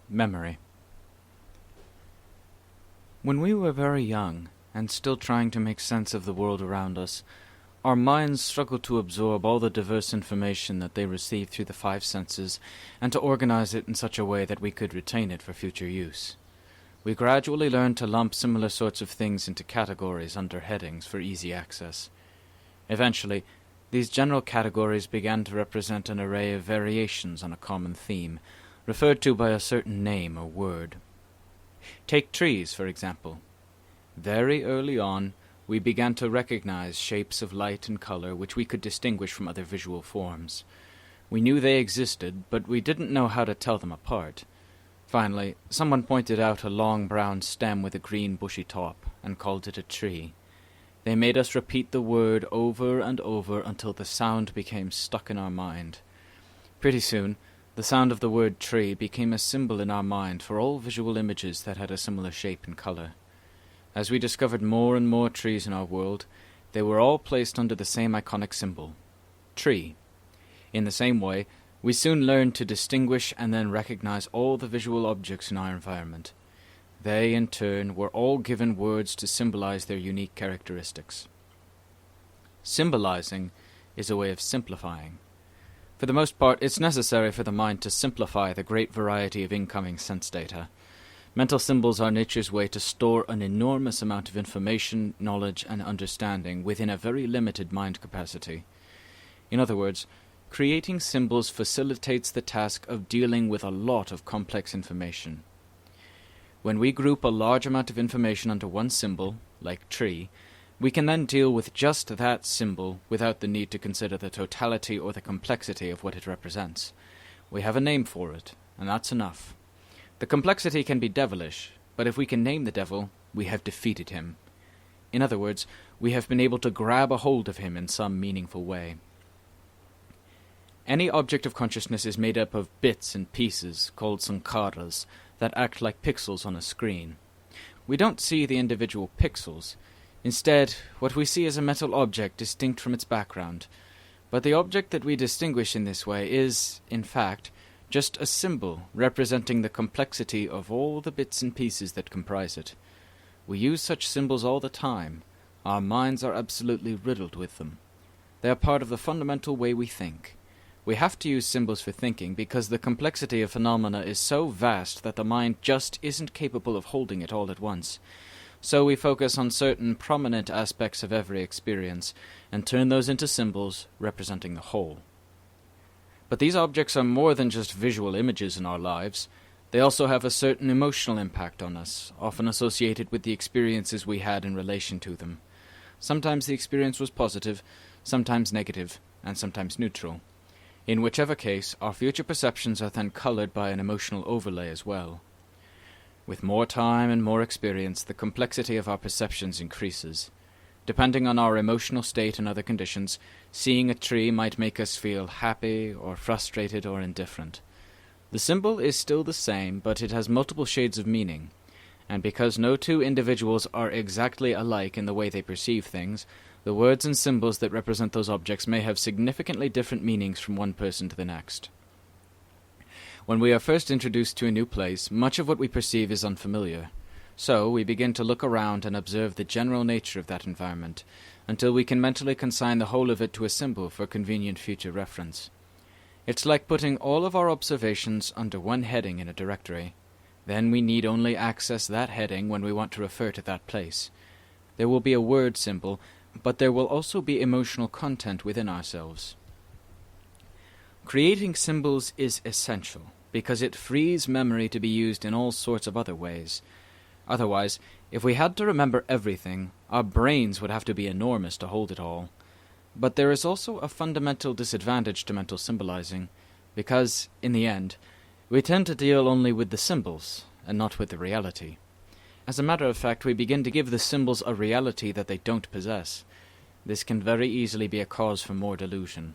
Memory. When we were very young, and still trying to make sense of the world around us, our minds struggled to absorb all the diverse information that they received through the five senses, and to organize it in such a way that we could retain it for future use. We gradually learned to lump similar sorts of things into categories under headings for easy access. Eventually, these general categories began to represent an array of variations on a common theme, referred to by a certain name or word. Take trees, for example. Very early on, we began to recognize shapes of light and color which we could distinguish from other visual forms. We knew they existed, but we didn't know how to tell them apart. Finally, someone pointed out a long brown stem with a green bushy top, and called it a tree. They made us repeat the word over and over until the sound became stuck in our mind. Pretty soon, the sound of the word tree became a symbol in our mind for all visual images that had a similar shape and color. As we discovered more and more trees in our world, they were all placed under the same iconic symbol, tree. In the same way, we soon learned to distinguish and then recognize all the visual objects in our environment. They, in turn, were all given words to symbolize their unique characteristics. Symbolizing is a way of simplifying. For the most part, it's necessary for the mind to simplify the great variety of incoming sense data. Mental symbols are nature's way to store an enormous amount of information, knowledge, and understanding within a very limited mind capacity. In other words, creating symbols facilitates the task of dealing with a lot of complex information. When we group a large amount of information under one symbol, like tree, we can then deal with just that symbol without the need to consider the totality or the complexity of what it represents. We have a name for it, and that's enough. The complexity can be devilish, but if we can name the devil, we have defeated him. In other words, we have been able to grab a hold of him in some meaningful way. Any object of consciousness is made up of bits and pieces, called sankharas, that act like pixels on a screen. We don't see the individual pixels. Instead, what we see is a metal object distinct from its background. But the object that we distinguish in this way is, in fact, just a symbol representing the complexity of all the bits and pieces that comprise it. We use such symbols all the time. Our minds are absolutely riddled with them. They are part of the fundamental way we think. We have to use symbols for thinking because the complexity of phenomena is so vast that the mind just isn't capable of holding it all at once. So we focus on certain prominent aspects of every experience and turn those into symbols representing the whole. But these objects are more than just visual images in our lives. They also have a certain emotional impact on us, often associated with the experiences we had in relation to them. Sometimes the experience was positive, sometimes negative, and sometimes neutral. In whichever case, our future perceptions are then colored by an emotional overlay as well. With more time and more experience, the complexity of our perceptions increases. Depending on our emotional state and other conditions, seeing a tree might make us feel happy or frustrated or indifferent. The symbol is still the same, but it has multiple shades of meaning. And because no two individuals are exactly alike in the way they perceive things, the words and symbols that represent those objects may have significantly different meanings from one person to the next. When we are first introduced to a new place, much of what we perceive is unfamiliar. So we begin to look around and observe the general nature of that environment, until we can mentally consign the whole of it to a symbol for convenient future reference. It's like putting all of our observations under one heading in a directory. Then we need only access that heading when we want to refer to that place. There will be a word symbol, but there will also be emotional content within ourselves. Creating symbols is essential, because it frees memory to be used in all sorts of other ways. Otherwise, if we had to remember everything, our brains would have to be enormous to hold it all. But there is also a fundamental disadvantage to mental symbolizing, because, in the end, we tend to deal only with the symbols, and not with the reality. As a matter of fact, we begin to give the symbols a reality that they don't possess. This can very easily be a cause for more delusion.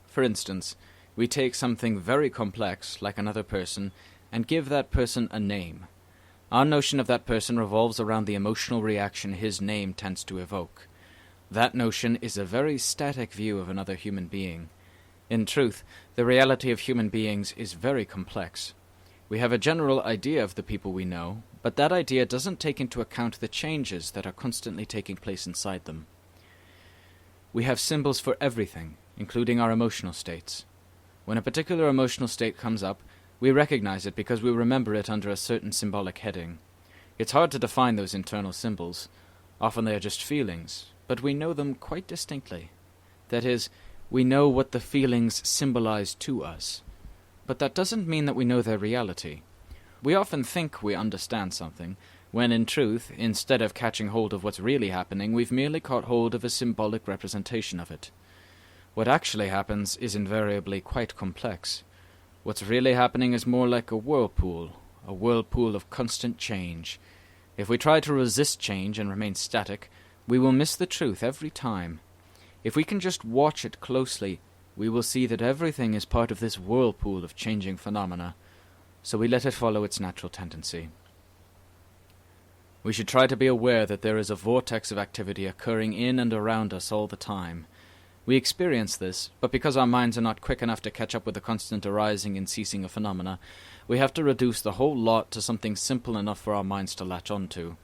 For instance, we take something very complex, like another person, and give that person a name. Our notion of that person revolves around the emotional reaction his name tends to evoke. That notion is a very static view of another human being. In truth, the reality of human beings is very complex. We have a general idea of the people we know, but that idea doesn't take into account the changes that are constantly taking place inside them. We have symbols for everything, including our emotional states. When a particular emotional state comes up, we recognize it because we remember it under a certain symbolic heading. It's hard to define those internal symbols. Often they are just feelings, but we know them quite distinctly. That is, we know what the feelings symbolize to us. But that doesn't mean that we know their reality. We often think we understand something, when in truth, instead of catching hold of what's really happening, we've merely caught hold of a symbolic representation of it. What actually happens is invariably quite complex. What's really happening is more like a whirlpool of constant change. If we try to resist change and remain static, we will miss the truth every time. If we can just watch it closely, we will see that everything is part of this whirlpool of changing phenomena, so we let it follow its natural tendency. We should try to be aware that there is a vortex of activity occurring in and around us all the time. We experience this, but because our minds are not quick enough to catch up with the constant arising and ceasing of phenomena, we have to reduce the whole lot to something simple enough for our minds to latch onto.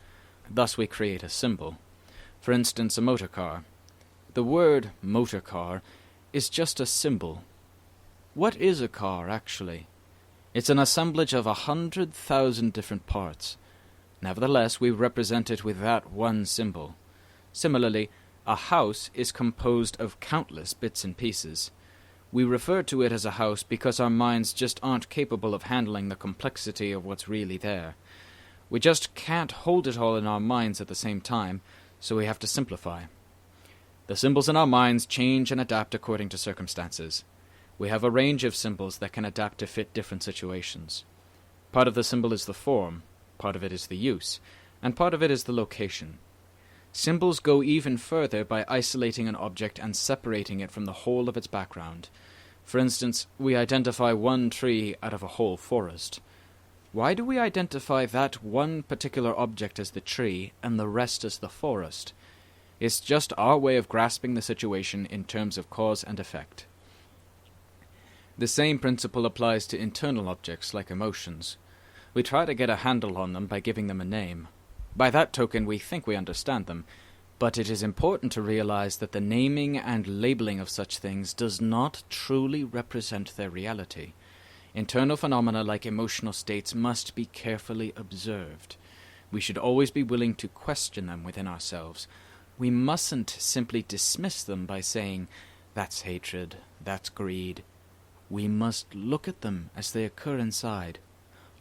Thus we create a symbol. For instance, a motor car. The word motor car is just a symbol. What is a car, actually? It's an assemblage of 100,000 different parts. Nevertheless, we represent it with that one symbol. Similarly, a house is composed of countless bits and pieces. We refer to it as a house because our minds just aren't capable of handling the complexity of what's really there. We just can't hold it all in our minds at the same time, so we have to simplify. The symbols in our minds change and adapt according to circumstances. We have a range of symbols that can adapt to fit different situations. Part of the symbol is the form, part of it is the use, and part of it is the location. Symbols go even further by isolating an object and separating it from the whole of its background. For instance, we identify one tree out of a whole forest. Why do we identify that one particular object as the tree and the rest as the forest? It's just our way of grasping the situation in terms of cause and effect. The same principle applies to internal objects like emotions. We try to get a handle on them by giving them a name. By that token, we think we understand them, but it is important to realize that the naming and labeling of such things does not truly represent their reality. Internal phenomena like emotional states must be carefully observed. We should always be willing to question them within ourselves. We mustn't simply dismiss them by saying, "That's hatred, that's greed." We must look at them as they occur inside.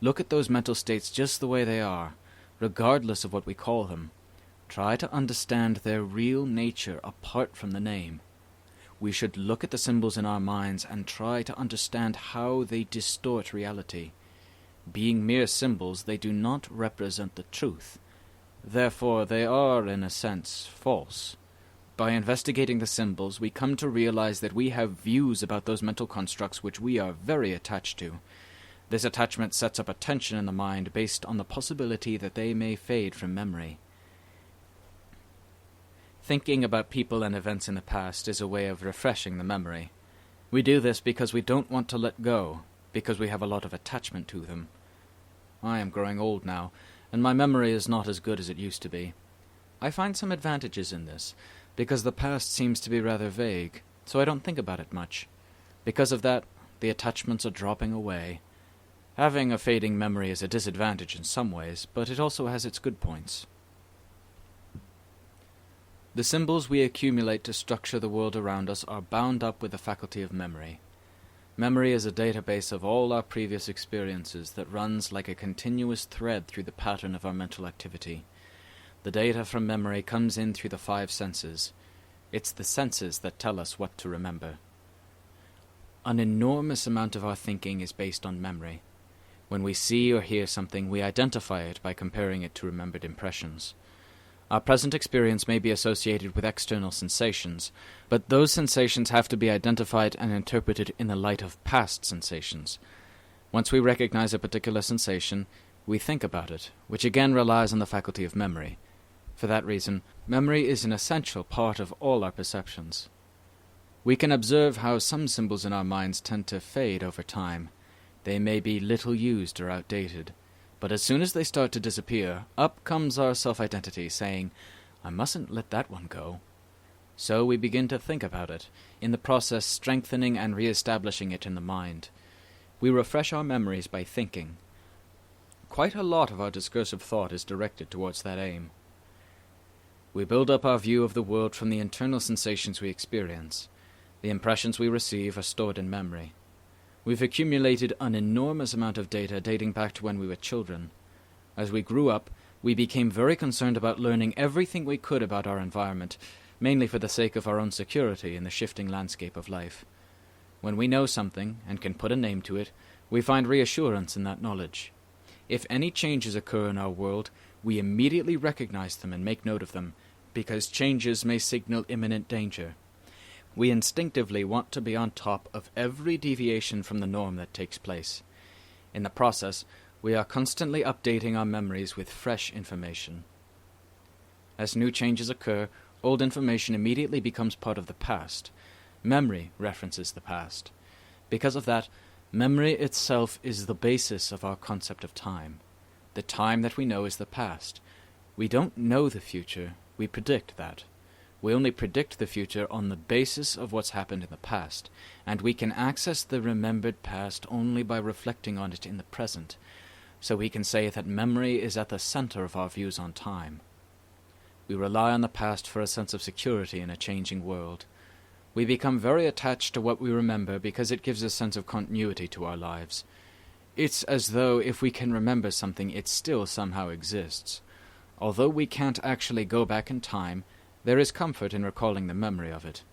Look at those mental states just the way they are, regardless of what we call them. Try to understand their real nature apart from the name. We should look at the symbols in our minds and try to understand how they distort reality. Being mere symbols, they do not represent the truth. Therefore, they are, in a sense, false. By investigating the symbols, we come to realize that we have views about those mental constructs which we are very attached to. This attachment sets up a tension in the mind based on the possibility that they may fade from memory. Thinking about people and events in the past is a way of refreshing the memory. We do this because we don't want to let go, because we have a lot of attachment to them. I am growing old now, and my memory is not as good as it used to be. I find some advantages in this, because the past seems to be rather vague, so I don't think about it much. Because of that, the attachments are dropping away. Having a fading memory is a disadvantage in some ways, but it also has its good points. The symbols we accumulate to structure the world around us are bound up with the faculty of memory. Memory is a database of all our previous experiences that runs like a continuous thread through the pattern of our mental activity. The data from memory comes in through the 5 senses. It's the senses that tell us what to remember. An enormous amount of our thinking is based on memory. When we see or hear something, we identify it by comparing it to remembered impressions. Our present experience may be associated with external sensations, but those sensations have to be identified and interpreted in the light of past sensations. Once we recognize a particular sensation, we think about it, which again relies on the faculty of memory. For that reason, memory is an essential part of all our perceptions. We can observe how some symbols in our minds tend to fade over time. They may be little used or outdated, but as soon as they start to disappear, up comes our self-identity saying, "I mustn't let that one go." So we begin to think about it, in the process strengthening and re-establishing it in the mind. We refresh our memories by thinking. Quite a lot of our discursive thought is directed towards that aim. We build up our view of the world from the internal sensations we experience. The impressions we receive are stored in memory. We've accumulated an enormous amount of data dating back to when we were children. As we grew up, we became very concerned about learning everything we could about our environment, mainly for the sake of our own security in the shifting landscape of life. When we know something, and can put a name to it, we find reassurance in that knowledge. If any changes occur in our world, we immediately recognize them and make note of them, because changes may signal imminent danger. We instinctively want to be on top of every deviation from the norm that takes place. In the process, we are constantly updating our memories with fresh information. As new changes occur, old information immediately becomes part of the past. Memory references the past. Because of that, memory itself is the basis of our concept of time. The time that we know is the past. We don't know the future, we predict that. We only predict the future on the basis of what's happened in the past, and we can access the remembered past only by reflecting on it in the present. So we can say that memory is at the center of our views on time. We rely on the past for a sense of security in a changing world. We become very attached to what we remember because it gives a sense of continuity to our lives. It's as though if we can remember something, it still somehow exists. Although we can't actually go back in time, there is comfort in recalling the memory of it.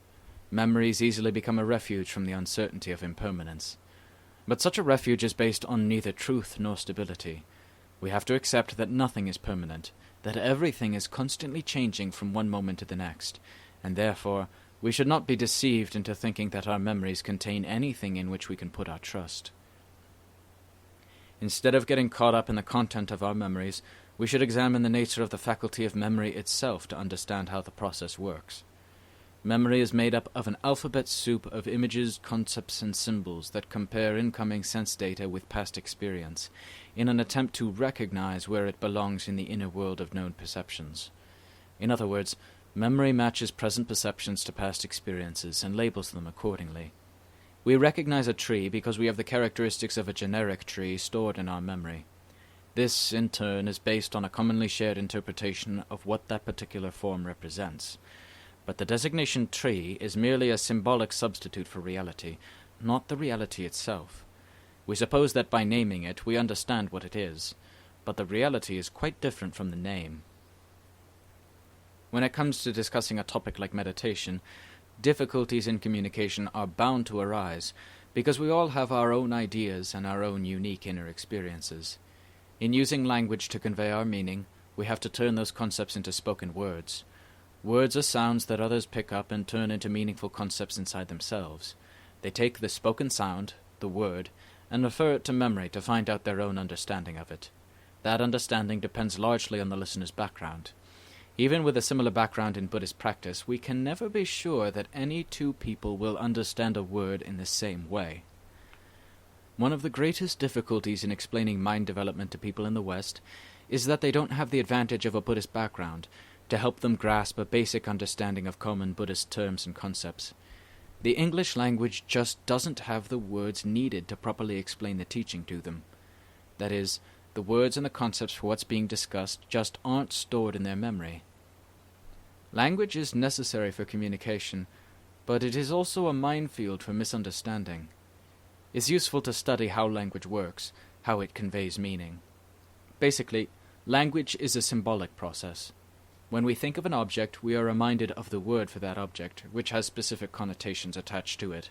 Memories easily become a refuge from the uncertainty of impermanence. But such a refuge is based on neither truth nor stability. We have to accept that nothing is permanent, that everything is constantly changing from one moment to the next, and therefore we should not be deceived into thinking that our memories contain anything in which we can put our trust. Instead of getting caught up in the content of our memories, we should examine the nature of the faculty of memory itself to understand how the process works. Memory is made up of an alphabet soup of images, concepts, and symbols that compare incoming sense data with past experience, in an attempt to recognize where it belongs in the inner world of known perceptions. In other words, memory matches present perceptions to past experiences and labels them accordingly. We recognize a tree because we have the characteristics of a generic tree stored in our memory. This, in turn, is based on a commonly shared interpretation of what that particular form represents. But the designation tree is merely a symbolic substitute for reality, not the reality itself. We suppose that by naming it, we understand what it is, but the reality is quite different from the name. When it comes to discussing a topic like meditation, difficulties in communication are bound to arise, because we all have our own ideas and our own unique inner experiences. In using language to convey our meaning, we have to turn those concepts into spoken words. Words are sounds that others pick up and turn into meaningful concepts inside themselves. They take the spoken sound, the word, and refer it to memory to find out their own understanding of it. That understanding depends largely on the listener's background. Even with a similar background in Buddhist practice, we can never be sure that any two people will understand a word in the same way. One of the greatest difficulties in explaining mind development to people in the West is that they don't have the advantage of a Buddhist background to help them grasp a basic understanding of common Buddhist terms and concepts. The English language just doesn't have the words needed to properly explain the teaching to them. That is, the words and the concepts for what's being discussed just aren't stored in their memory. Language is necessary for communication, but it is also a minefield for misunderstanding. It's useful to study how language works, how it conveys meaning. Basically, language is a symbolic process. When we think of an object, we are reminded of the word for that object, which has specific connotations attached to it.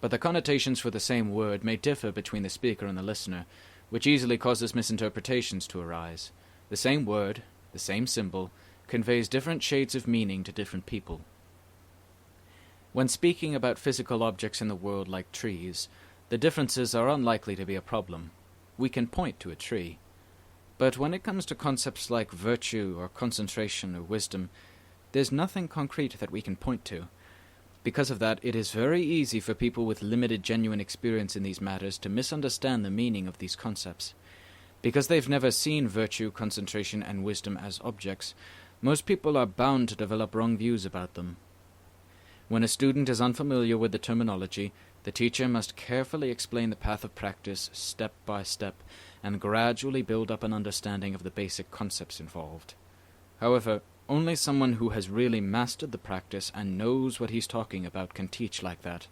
But the connotations for the same word may differ between the speaker and the listener, which easily causes misinterpretations to arise. The same word, the same symbol, conveys different shades of meaning to different people. When speaking about physical objects in the world like trees, the differences are unlikely to be a problem. We can point to a tree. But when it comes to concepts like virtue or concentration or wisdom, there's nothing concrete that we can point to. Because of that, it is very easy for people with limited genuine experience in these matters to misunderstand the meaning of these concepts. Because they've never seen virtue, concentration, and wisdom as objects, most people are bound to develop wrong views about them. When a student is unfamiliar with the terminology, the teacher must carefully explain the path of practice step by step and gradually build up an understanding of the basic concepts involved. However, only someone who has really mastered the practice and knows what he's talking about can teach like that.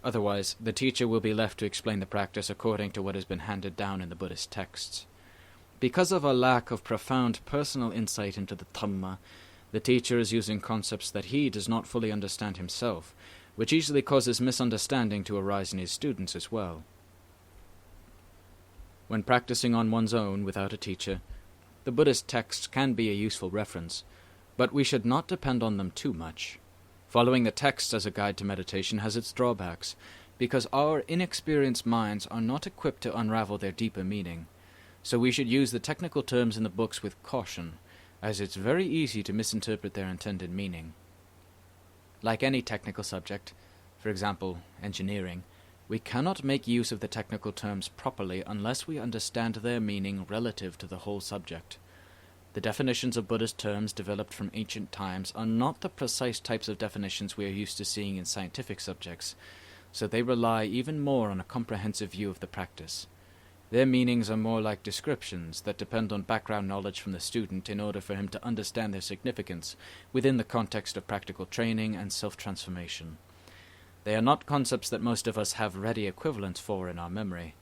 Otherwise, the teacher will be left to explain the practice according to what has been handed down in the Buddhist texts. Because of a lack of profound personal insight into the Dhamma, the teacher is using concepts that he does not fully understand himself, which easily causes misunderstanding to arise in his students as well. When practicing on one's own without a teacher, the Buddhist texts can be a useful reference, but we should not depend on them too much. Following the texts as a guide to meditation has its drawbacks, because our inexperienced minds are not equipped to unravel their deeper meaning. So we should use the technical terms in the books with caution, as it's very easy to misinterpret their intended meaning. Like any technical subject, for example, engineering, we cannot make use of the technical terms properly unless we understand their meaning relative to the whole subject. The definitions of Buddhist terms developed from ancient times are not the precise types of definitions we are used to seeing in scientific subjects, so they rely even more on a comprehensive view of the practice. Their meanings are more like descriptions that depend on background knowledge from the student in order for him to understand their significance within the context of practical training and self-transformation. They are not concepts that most of us have ready equivalents for in our memory.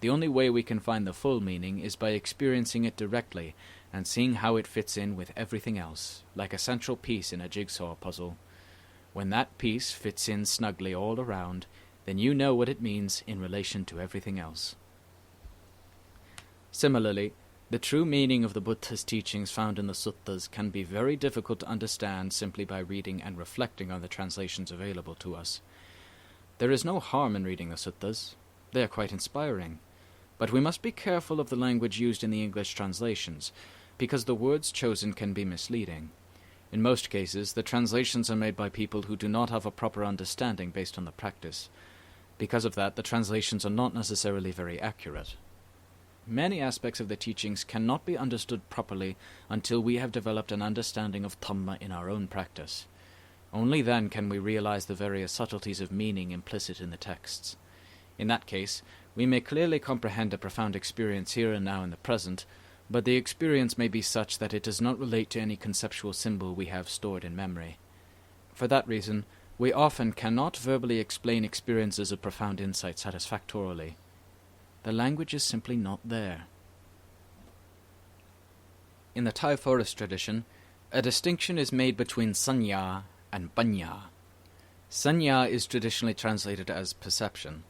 The only way we can find the full meaning is by experiencing it directly and seeing how it fits in with everything else, like a central piece in a jigsaw puzzle. When that piece fits in snugly all around, then you know what it means in relation to everything else. Similarly, the true meaning of the Buddha's teachings found in the suttas can be very difficult to understand simply by reading and reflecting on the translations available to us. There is no harm in reading the suttas. They are quite inspiring. But we must be careful of the language used in the English translations, because the words chosen can be misleading. In most cases, the translations are made by people who do not have a proper understanding based on the practice. Because of that, the translations are not necessarily very accurate. Many aspects of the teachings cannot be understood properly until we have developed an understanding of Dhamma in our own practice. Only then can we realize the various subtleties of meaning implicit in the texts. In that case, we may clearly comprehend a profound experience here and now in the present, but the experience may be such that it does not relate to any conceptual symbol we have stored in memory. For that reason, we often cannot verbally explain experiences of profound insight satisfactorily. The language is simply not there. In the Thai forest tradition, a distinction is made between Saññā and Panya. Saññā is traditionally translated as perception.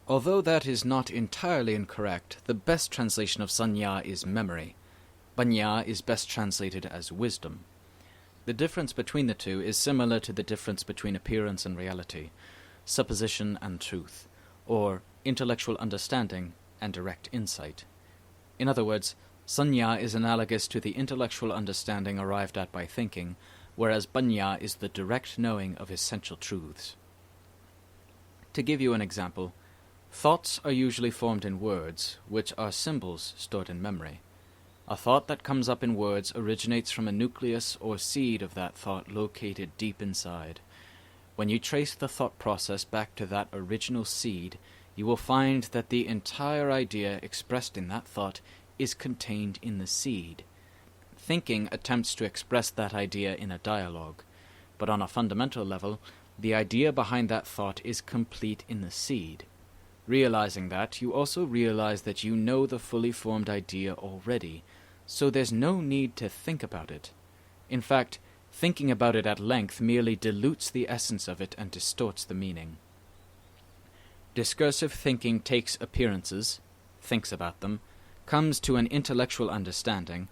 Although that is not entirely incorrect, the best translation of Saññā is memory. Panya is best translated as wisdom. The difference between the two is similar to the difference between appearance and reality, supposition and truth, or intellectual understanding and direct insight. In other words, Saññā is analogous to the intellectual understanding arrived at by thinking, whereas Panya is the direct knowing of essential truths. To give you an example, thoughts are usually formed in words, which are symbols stored in memory. A thought that comes up in words originates from a nucleus or seed of that thought located deep inside. When you trace the thought process back to that original seed, you will find that the entire idea expressed in that thought is contained in the seed. Thinking attempts to express that idea in a dialogue, but on a fundamental level, the idea behind that thought is complete in the seed. Realizing that, you also realize that you know the fully formed idea already, so there's no need to think about it. In fact, thinking about it at length merely dilutes the essence of it and distorts the meaning. Discursive thinking takes appearances, thinks about them, comes to an intellectual understanding,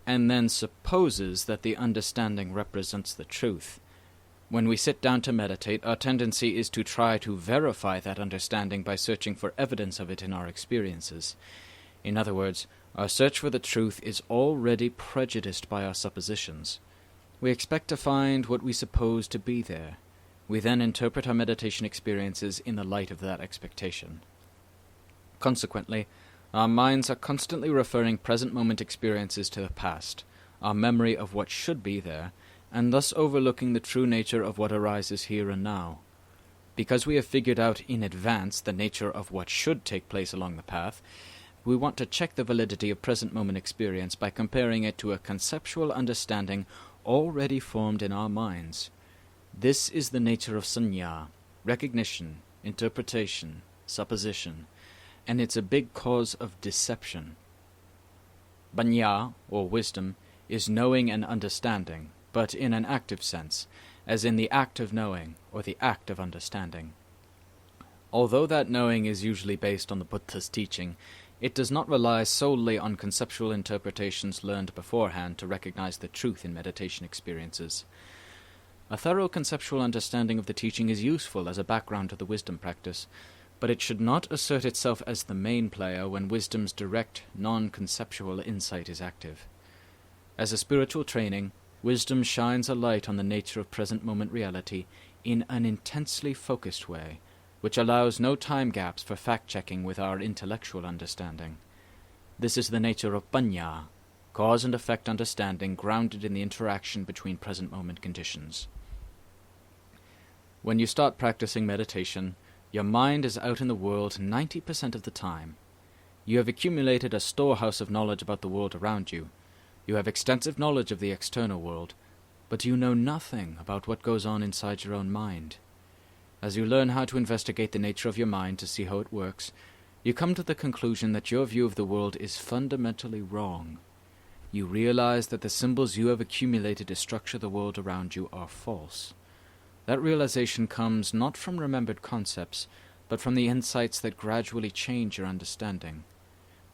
and then supposes that the understanding represents the truth. When we sit down to meditate, our tendency is to try to verify that understanding by searching for evidence of it in our experiences. In other words, our search for the truth is already prejudiced by our suppositions. We expect to find what we suppose to be there. We then interpret our meditation experiences in the light of that expectation. Consequently, our minds are constantly referring present moment experiences to the past, our memory of what should be there, and thus overlooking the true nature of what arises here and now. Because we have figured out in advance the nature of what should take place along the path, we want to check the validity of present moment experience by comparing it to a conceptual understanding already formed in our minds. This is the nature of Saññā, recognition, interpretation, supposition, and it's a big cause of deception. Panya, or wisdom, is knowing and understanding, but in an active sense, as in the act of knowing or the act of understanding. Although that knowing is usually based on the Buddha's teaching, it does not rely solely on conceptual interpretations learned beforehand to recognize the truth in meditation experiences. A thorough conceptual understanding of the teaching is useful as a background to the wisdom practice, but it should not assert itself as the main player when wisdom's direct, non-conceptual insight is active. As a spiritual training, wisdom shines a light on the nature of present moment reality in an intensely focused way, which allows no time gaps for fact-checking with our intellectual understanding. This is the nature of Panya, cause and effect understanding grounded in the interaction between present moment conditions. When you start practicing meditation, your mind is out in the world 90% of the time. You have accumulated a storehouse of knowledge about the world around you. You have extensive knowledge of the external world, but you know nothing about what goes on inside your own mind. As you learn how to investigate the nature of your mind to see how it works, you come to the conclusion that your view of the world is fundamentally wrong. You realize that the symbols you have accumulated to structure the world around you are false. That realization comes not from remembered concepts, but from the insights that gradually change your understanding.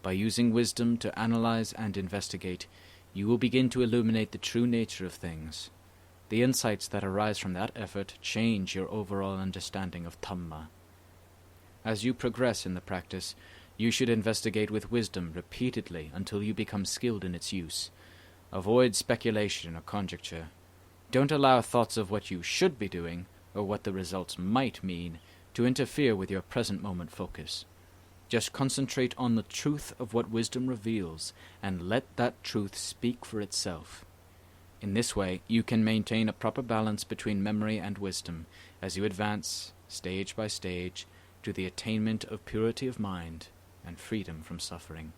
By using wisdom to analyze and investigate, you will begin to illuminate the true nature of things. The insights that arise from that effort change your overall understanding of Dhamma. As you progress in the practice, you should investigate with wisdom repeatedly until you become skilled in its use. Avoid speculation or conjecture. Don't allow thoughts of what you should be doing, or what the results might mean, to interfere with your present moment focus. Just concentrate on the truth of what wisdom reveals, and let that truth speak for itself. In this way, you can maintain a proper balance between memory and wisdom as you advance, stage by stage, to the attainment of purity of mind and freedom from suffering.